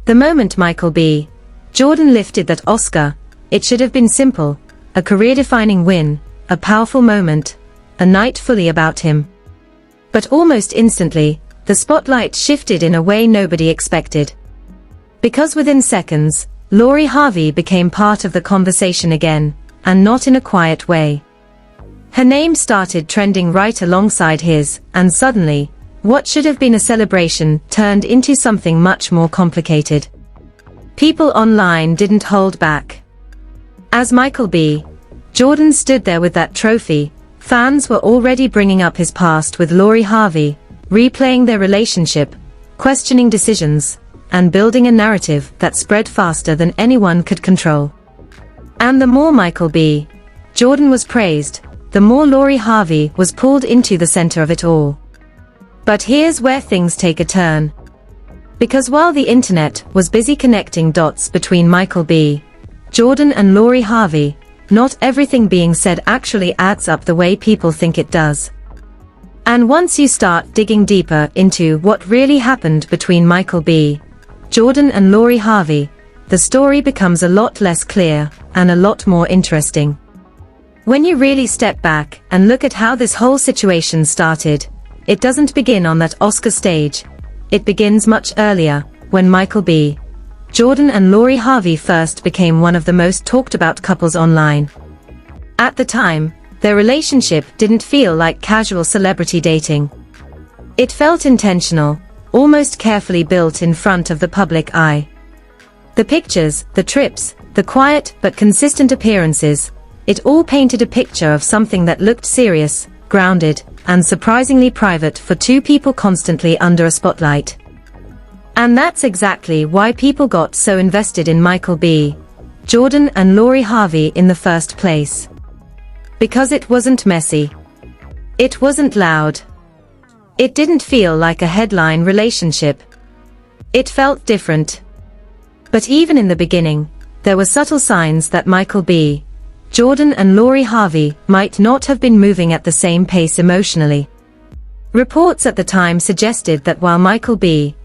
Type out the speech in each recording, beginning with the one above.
The moment Michael B. Jordan lifted that Oscar, it should have been simple, a career-defining win, a powerful moment, a night fully about him. But almost instantly, the spotlight shifted in a way nobody expected. Because within seconds, Lori Harvey became part of the conversation again, and not in a quiet way. Her name started trending right alongside his, and suddenly, what should have been a celebration turned into something much more complicated. People online didn't hold back. As Michael B. Jordan stood there with that trophy, fans were already bringing up his past with Lori Harvey, replaying their relationship, questioning decisions, and building a narrative that spread faster than anyone could control. And the more Michael B. Jordan was praised, the more Lori Harvey was pulled into the center of it all. But here's where things take a turn. Because while the internet was busy connecting dots between Michael B. Jordan and Lori Harvey, not everything being said actually adds up the way people think it does. And once you start digging deeper into what really happened between Michael B. Jordan and Lori Harvey, the story becomes a lot less clear, and a lot more interesting. When you really step back and look at how this whole situation started, it doesn't begin on that Oscar stage. It begins much earlier, when Michael B. Jordan and Lori Harvey first became one of the most talked about couples online. At the time, their relationship didn't feel like casual celebrity dating. It felt intentional, almost carefully built in front of the public eye. The pictures, the trips, the quiet but consistent appearances, it all painted a picture of something that looked serious, grounded, and surprisingly private for two people constantly under a spotlight. And that's exactly why people got so invested in Michael B. Jordan and Lori Harvey in the first place. Because it wasn't messy. It wasn't loud. It didn't feel like a headline relationship. It felt different. But even in the beginning, there were subtle signs that Michael B. Jordan and Lori Harvey might not have been moving at the same pace emotionally. Reports at the time suggested that while Michael B.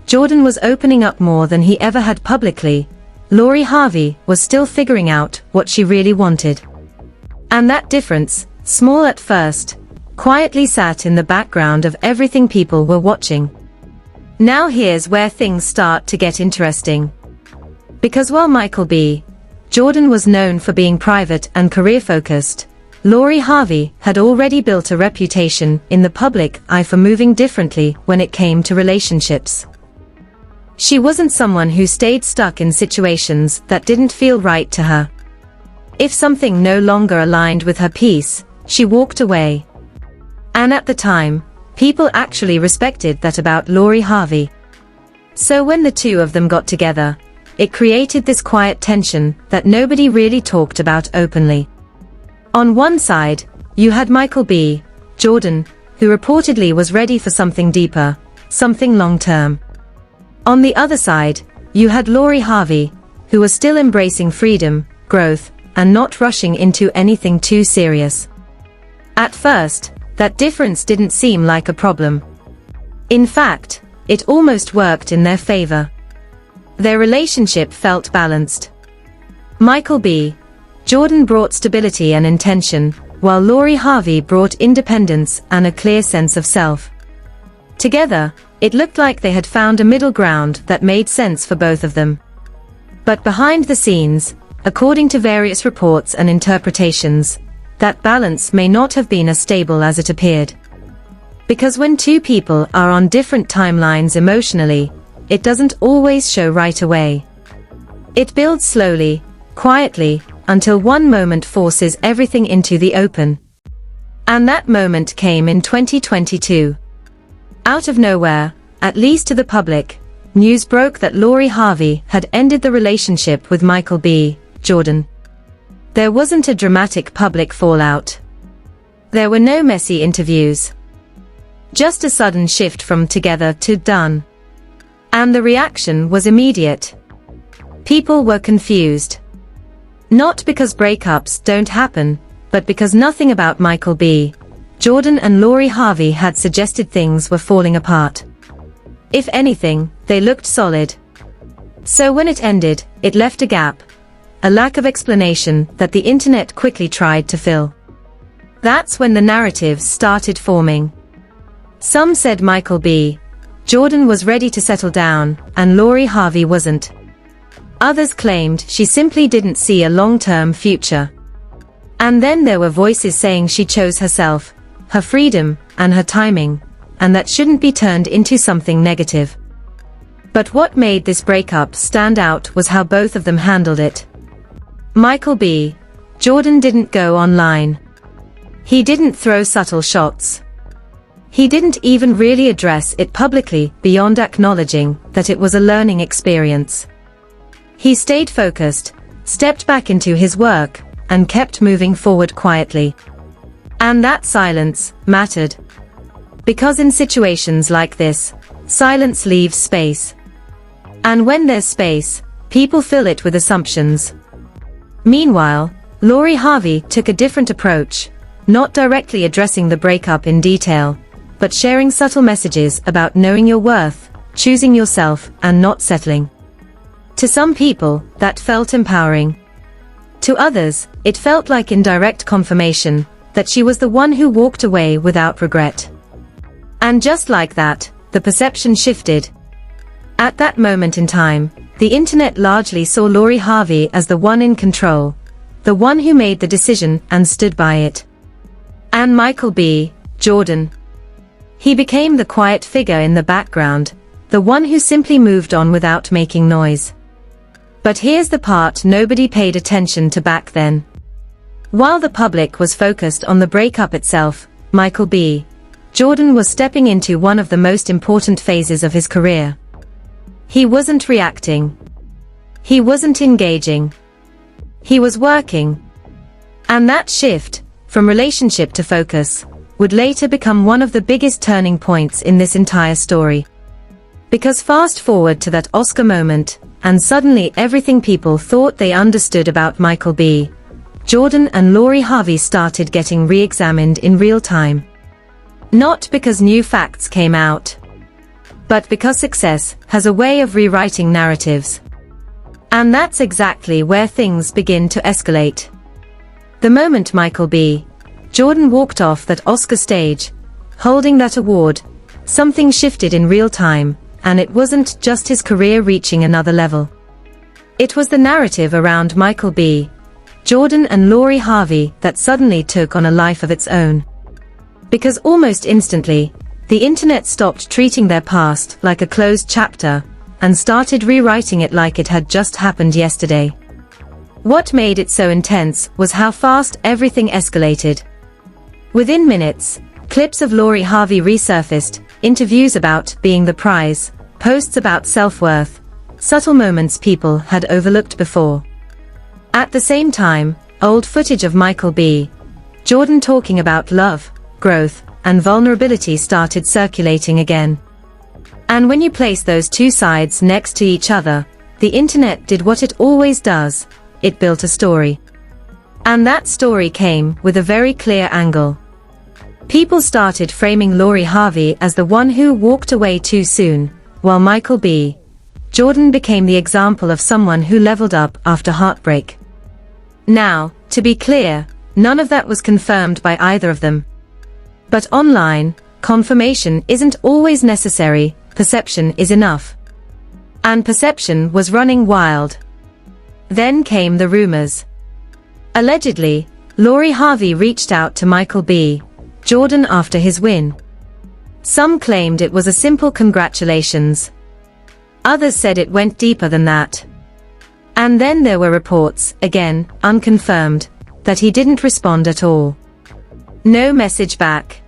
Jordan was opening up more than he ever had publicly, Lori Harvey was still figuring out what she really wanted. And that difference, small at first, quietly sat in the background of everything people were watching. Now here's where things start to get interesting. Because while Michael B. Jordan was known for being private and career-focused, Lori Harvey had already built a reputation in the public eye for moving differently when it came to relationships. She wasn't someone who stayed stuck in situations that didn't feel right to her. If something no longer aligned with her peace, she walked away. And at the time, people actually respected that about Lori Harvey. So when the two of them got together, it created this quiet tension that nobody really talked about openly. On one side, you had Michael B. Jordan, who reportedly was ready for something deeper, something long-term. On the other side, you had Lori Harvey, who was still embracing freedom, growth, and not rushing into anything too serious. At first, that difference didn't seem like a problem. In fact, it almost worked in their favor. Their relationship felt balanced. Michael B. Jordan brought stability and intention, while Lori Harvey brought independence and a clear sense of self. Together, it looked like they had found a middle ground that made sense for both of them. But behind the scenes, according to various reports and interpretations, that balance may not have been as stable as it appeared. Because when two people are on different timelines emotionally, it doesn't always show right away. It builds slowly, quietly, until one moment forces everything into the open. And that moment came in 2022. Out of nowhere, at least to the public, news broke that Lori Harvey had ended the relationship with Michael B. Jordan. There wasn't a dramatic public fallout. There were no messy interviews. Just a sudden shift from together to done. And the reaction was immediate. People were confused. Not because breakups don't happen, but because nothing about Michael B. Jordan and Lori Harvey had suggested things were falling apart. If anything, they looked solid. So when it ended, it left a gap, a lack of explanation that the internet quickly tried to fill. That's when the narratives started forming. Some said Michael B. Jordan was ready to settle down, and Lori Harvey wasn't. Others claimed she simply didn't see a long-term future. And then there were voices saying she chose herself, her freedom, and her timing, and that shouldn't be turned into something negative. But what made this breakup stand out was how both of them handled it. Michael B. Jordan didn't go online. He didn't throw subtle shots. He didn't even really address it publicly beyond acknowledging that it was a learning experience. He stayed focused, stepped back into his work, and kept moving forward quietly. And that silence mattered. Because in situations like this, silence leaves space. And when there's space, people fill it with assumptions. Meanwhile, Lori Harvey took a different approach, not directly addressing the breakup in detail, but sharing subtle messages about knowing your worth, choosing yourself, and not settling. To some people, that felt empowering. To others, it felt like indirect confirmation that she was the one who walked away without regret. And just like that, the perception shifted. At that moment in time, the internet largely saw Lori Harvey as the one in control, the one who made the decision and stood by it. And Michael B. Jordan. He became the quiet figure in the background, the one who simply moved on without making noise. But here's the part nobody paid attention to back then. While the public was focused on the breakup itself, Michael B. Jordan was stepping into one of the most important phases of his career. He wasn't reacting. He wasn't engaging. He was working. And that shift, from relationship to focus, would later become one of the biggest turning points in this entire story. Because fast forward to that Oscar moment, and suddenly everything people thought they understood about Michael B. Jordan and Lori Harvey started getting re-examined in real time. Not because new facts came out, but because success has a way of rewriting narratives. And that's exactly where things begin to escalate. The moment Michael B. Jordan walked off that Oscar stage, holding that award, something shifted in real time, and it wasn't just his career reaching another level. It was the narrative around Michael B. Jordan and Lori Harvey that suddenly took on a life of its own. Because almost instantly, the internet stopped treating their past like a closed chapter, and started rewriting it like it had just happened yesterday. What made it so intense was how fast everything escalated. Within minutes, clips of Lori Harvey resurfaced, interviews about being the prize, posts about self-worth, subtle moments people had overlooked before. At the same time, old footage of Michael B. Jordan talking about love, growth, and vulnerability started circulating again. And when you place those two sides next to each other, the internet did what it always does, it built a story. And that story came with a very clear angle. People started framing Lori Harvey as the one who walked away too soon, while Michael B. Jordan became the example of someone who leveled up after heartbreak. Now, to be clear, none of that was confirmed by either of them. But online, confirmation isn't always necessary, perception is enough. And perception was running wild. Then came the rumors. Allegedly, Lori Harvey reached out to Michael B. Jordan after his win. Some claimed it was a simple congratulations. Others said it went deeper than that. And then there were reports, again, unconfirmed, that he didn't respond at all. No message back.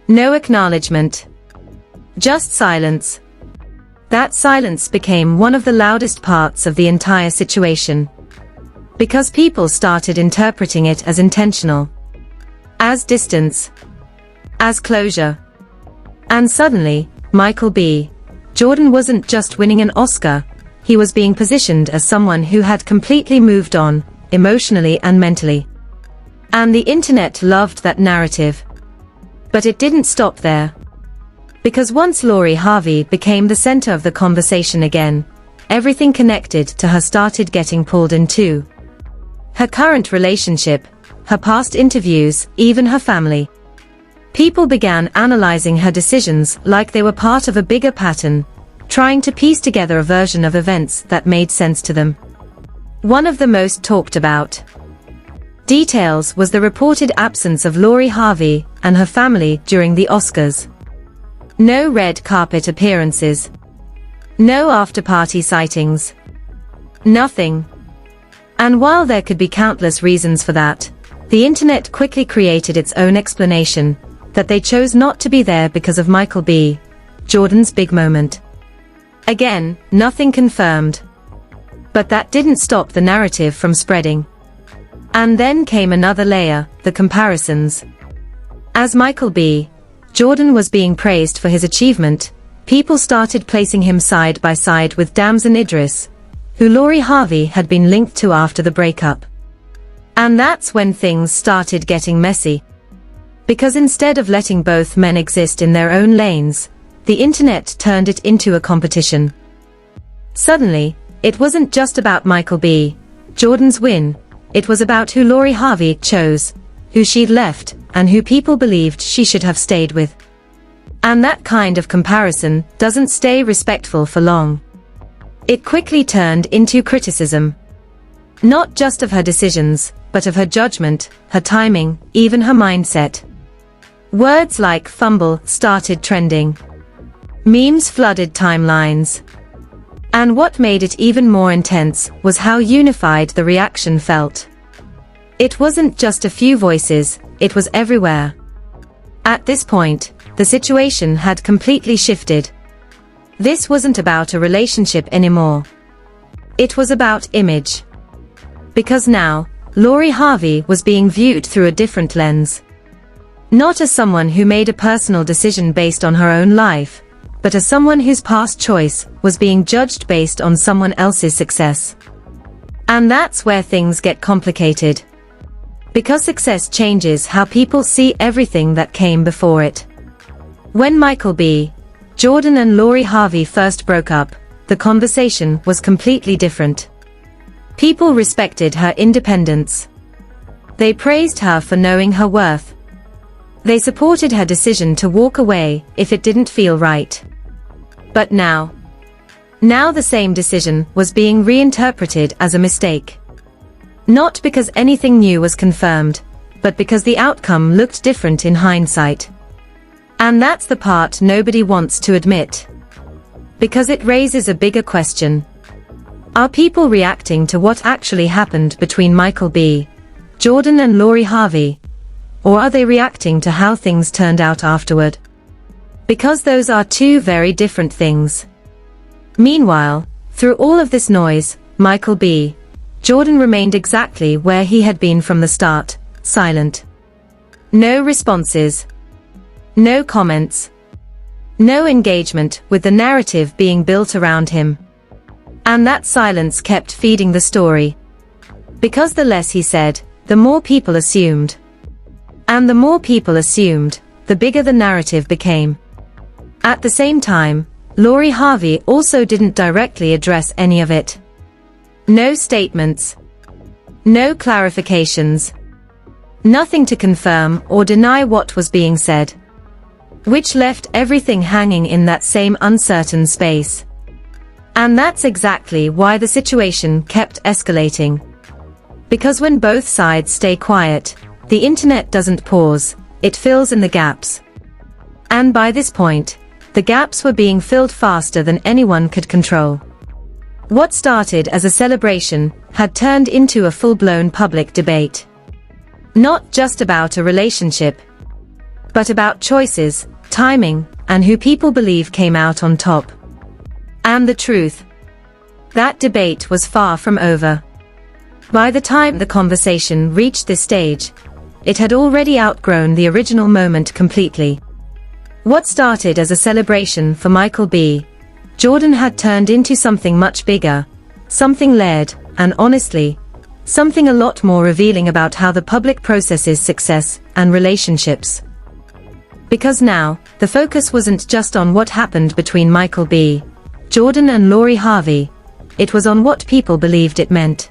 No acknowledgement. Just silence. That silence became one of the loudest parts of the entire situation. Because people started interpreting it as intentional. As distance. As closure. And suddenly, Michael B. Jordan wasn't just winning an Oscar, he was being positioned as someone who had completely moved on, emotionally and mentally. And the internet loved that narrative. But it didn't stop there. Because once Lori Harvey became the center of the conversation again, everything connected to her started getting pulled in too. Her current relationship, her past interviews, even her family. People began analyzing her decisions like they were part of a bigger pattern, trying to piece together a version of events that made sense to them. One of the most talked about details was the reported absence of Lori Harvey and her family during the Oscars. No red carpet appearances. No after-party sightings. Nothing. And while there could be countless reasons for that, the internet quickly created its own explanation, that they chose not to be there because of Michael B. Jordan's big moment. Again, nothing confirmed. But that didn't stop the narrative from spreading. And then came another layer, the comparisons. As Michael B. Jordan was being praised for his achievement, people started placing him side by side with Damson Idris, who Lori Harvey had been linked to after the breakup. And that's when things started getting messy. Because instead of letting both men exist in their own lanes, the internet turned it into a competition. Suddenly, it wasn't just about Michael B. Jordan's win, it was about who Lori Harvey chose, who she'd left, and who people believed she should have stayed with. And that kind of comparison doesn't stay respectful for long. It quickly turned into criticism. Not just of her decisions, but of her judgment, her timing, even her mindset. Words like fumble started trending. Memes flooded timelines. And what made it even more intense was how unified the reaction felt. It wasn't just a few voices, it was everywhere. At this point, the situation had completely shifted. This wasn't about a relationship anymore. It was about image. Because now, Lori Harvey was being viewed through a different lens. Not as someone who made a personal decision based on her own life, but as someone whose past choice was being judged based on someone else's success. And that's where things get complicated. Because success changes how people see everything that came before it. When Michael B. Jordan and Lori Harvey first broke up, the conversation was completely different. People respected her independence. They praised her for knowing her worth. They supported her decision to walk away if it didn't feel right. But now the same decision was being reinterpreted as a mistake. Not because anything new was confirmed, but because the outcome looked different in hindsight. And that's the part nobody wants to admit. Because it raises a bigger question. Are people reacting to what actually happened between Michael B. Jordan and Lori Harvey? Or are they reacting to how things turned out afterward? Because those are two very different things. Meanwhile, through all of this noise, Michael B. Jordan remained exactly where he had been from the start, silent. No responses. No comments. No engagement with the narrative being built around him. And that silence kept feeding the story. Because the less he said, the more people assumed. And the more people assumed, the bigger the narrative became. At the same time, Lori Harvey also didn't directly address any of it. No statements. No clarifications. Nothing to confirm or deny what was being said. Which left everything hanging in that same uncertain space. And that's exactly why the situation kept escalating. Because when both sides stay quiet, the internet doesn't pause, it fills in the gaps. And by this point, the gaps were being filled faster than anyone could control. What started as a celebration had turned into a full-blown public debate. Not just about a relationship, but about choices, timing, and who people believe came out on top. And the truth. That debate was far from over. By the time the conversation reached this stage, it had already outgrown the original moment completely. What started as a celebration for Michael B. Jordan had turned into something much bigger, something layered, and honestly, something a lot more revealing about how the public processes success and relationships. Because now, the focus wasn't just on what happened between Michael B. Jordan and Lori Harvey, it was on what people believed it meant.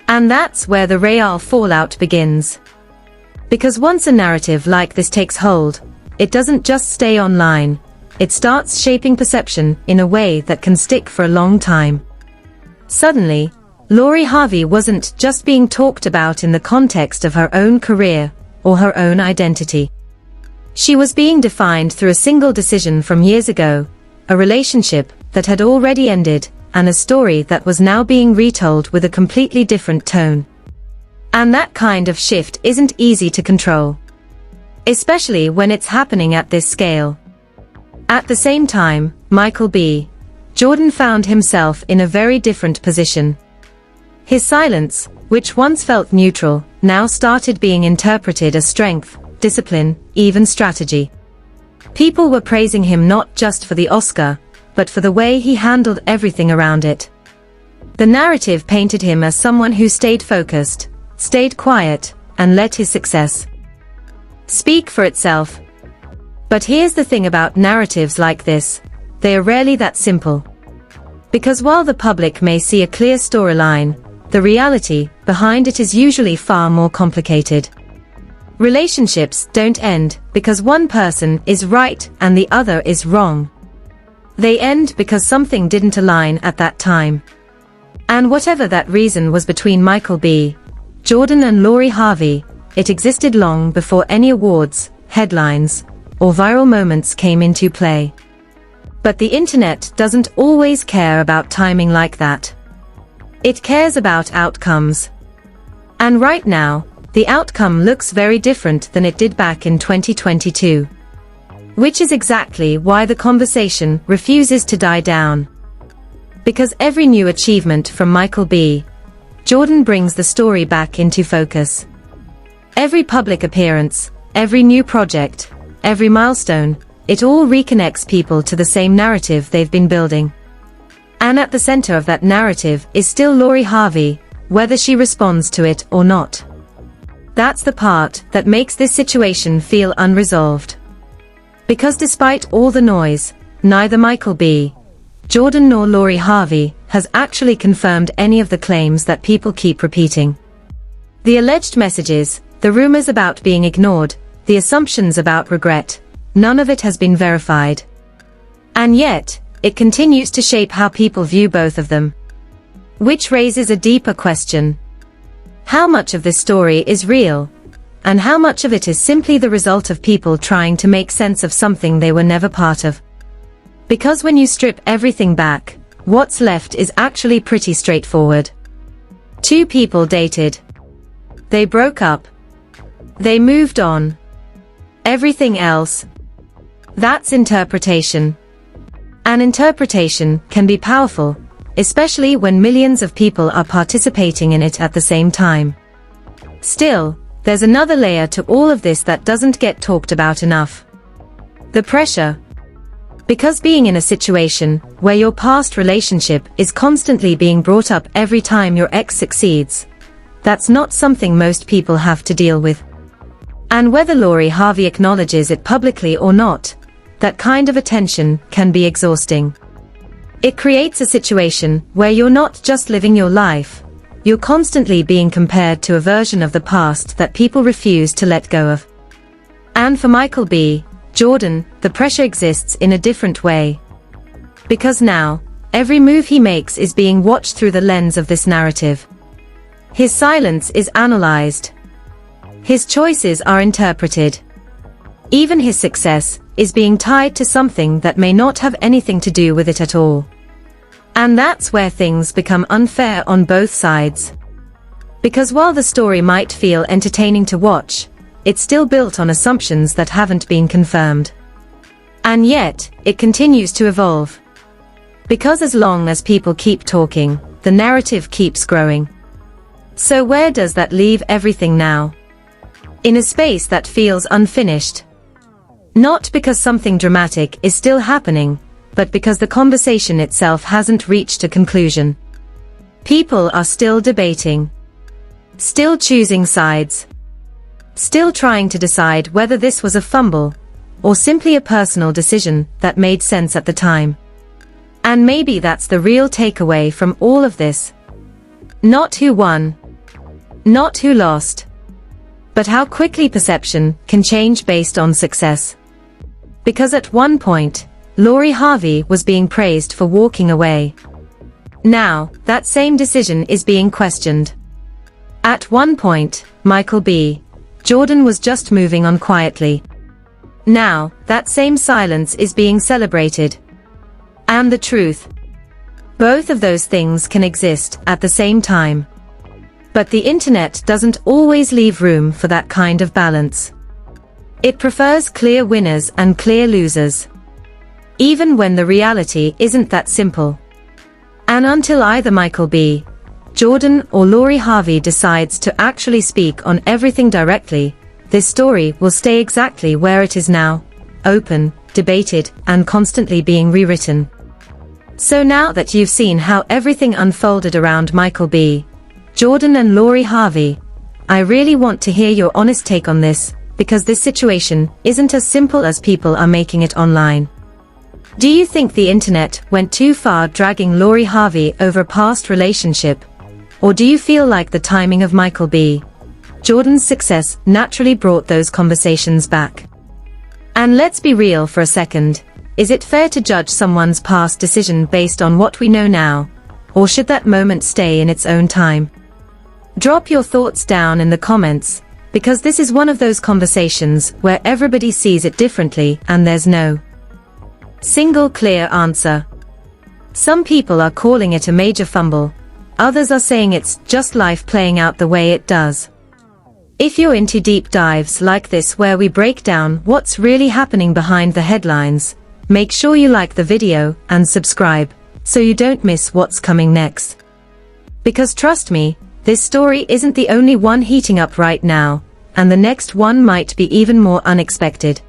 And that's where the real fallout begins. Because once a narrative like this takes hold, it doesn't just stay online, it starts shaping perception in a way that can stick for a long time. Suddenly, Lori Harvey wasn't just being talked about in the context of her own career or her own identity. She was being defined through a single decision from years ago, a relationship that had already ended, and a story that was now being retold with a completely different tone. And that kind of shift isn't easy to control, especially when it's happening at this scale. At the same time, Michael B. Jordan found himself in a very different position. His silence, which once felt neutral, now started being interpreted as strength, discipline, even strategy. People were praising him not just for the Oscar, but for the way he handled everything around it. The narrative painted him as someone who stayed focused, stayed quiet, and let his success speak for itself. But here's the thing about narratives like this, they are rarely that simple. Because while the public may see a clear storyline, the reality behind it is usually far more complicated. Relationships don't end because one person is right and the other is wrong. They end because something didn't align at that time. And whatever that reason was between Michael B. Jordan and Lori Harvey, it existed long before any awards, headlines, or viral moments came into play. But the internet doesn't always care about timing like that. It cares about outcomes. And right now, the outcome looks very different than it did back in 2022. Which is exactly why the conversation refuses to die down. Because every new achievement from Michael B. Jordan brings the story back into focus. Every public appearance, every new project, every milestone, it all reconnects people to the same narrative they've been building. And at the center of that narrative is still Lori Harvey, whether she responds to it or not. That's the part that makes this situation feel unresolved. Because despite all the noise, neither Michael B. Jordan nor Lori Harvey has actually confirmed any of the claims that people keep repeating. The alleged messages, the rumors about being ignored, the assumptions about regret, none of it has been verified. And yet, it continues to shape how people view both of them. Which raises a deeper question. How much of this story is real? And how much of it is simply the result of people trying to make sense of something they were never part of? Because when you strip everything back, what's left is actually pretty straightforward. Two people dated. They broke up. They moved on. Everything else, that's interpretation. And interpretation can be powerful, especially when millions of people are participating in it at the same time. Still, there's another layer to all of this that doesn't get talked about enough. The pressure. Because being in a situation where your past relationship is constantly being brought up every time your ex succeeds, that's not something most people have to deal with. And whether Lori Harvey acknowledges it publicly or not, that kind of attention can be exhausting. It creates a situation where you're not just living your life, you're constantly being compared to a version of the past that people refuse to let go of. And for Michael B. Jordan, the pressure exists in a different way. Because now, every move he makes is being watched through the lens of this narrative. His silence is analyzed. His choices are interpreted. Even his success is being tied to something that may not have anything to do with it at all. And that's where things become unfair on both sides. Because while the story might feel entertaining to watch, it's still built on assumptions that haven't been confirmed. And yet, it continues to evolve. Because as long as people keep talking, the narrative keeps growing. So where does that leave everything now? In a space that feels unfinished. Not because something dramatic is still happening, but because the conversation itself hasn't reached a conclusion. People are still debating. Still choosing sides. Still trying to decide whether this was a fumble, or simply a personal decision that made sense at the time. And maybe that's the real takeaway from all of this. Not who won, not who lost, but how quickly perception can change based on success. Because at one point, Lori Harvey was being praised for walking away. Now, that same decision is being questioned. At one point, Michael B. Jordan was just moving on quietly. Now, that same silence is being celebrated. And the truth. Both of those things can exist at the same time. But the internet doesn't always leave room for that kind of balance. It prefers clear winners and clear losers. Even when the reality isn't that simple. And until either Michael B. Jordan or Lori Harvey decides to actually speak on everything directly, this story will stay exactly where it is now, open, debated, and constantly being rewritten. So now that you've seen how everything unfolded around Michael B. Jordan and Lori Harvey, I really want to hear your honest take on this, because this situation isn't as simple as people are making it online. Do you think the internet went too far dragging Lori Harvey over a past relationship? Or do you feel like the timing of Michael B. Jordan's success naturally brought those conversations back? And let's be real for a second. Is it fair to judge someone's past decision based on what we know now? Or should that moment stay in its own time? Drop your thoughts down in the comments, because this is one of those conversations where everybody sees it differently and there's no single clear answer. Some people are calling it a major fumble. Others are saying it's just life playing out the way it does. If you're into deep dives like this where we break down what's really happening behind the headlines, make sure you like the video and subscribe, so you don't miss what's coming next. Because trust me, this story isn't the only one heating up right now, and the next one might be even more unexpected.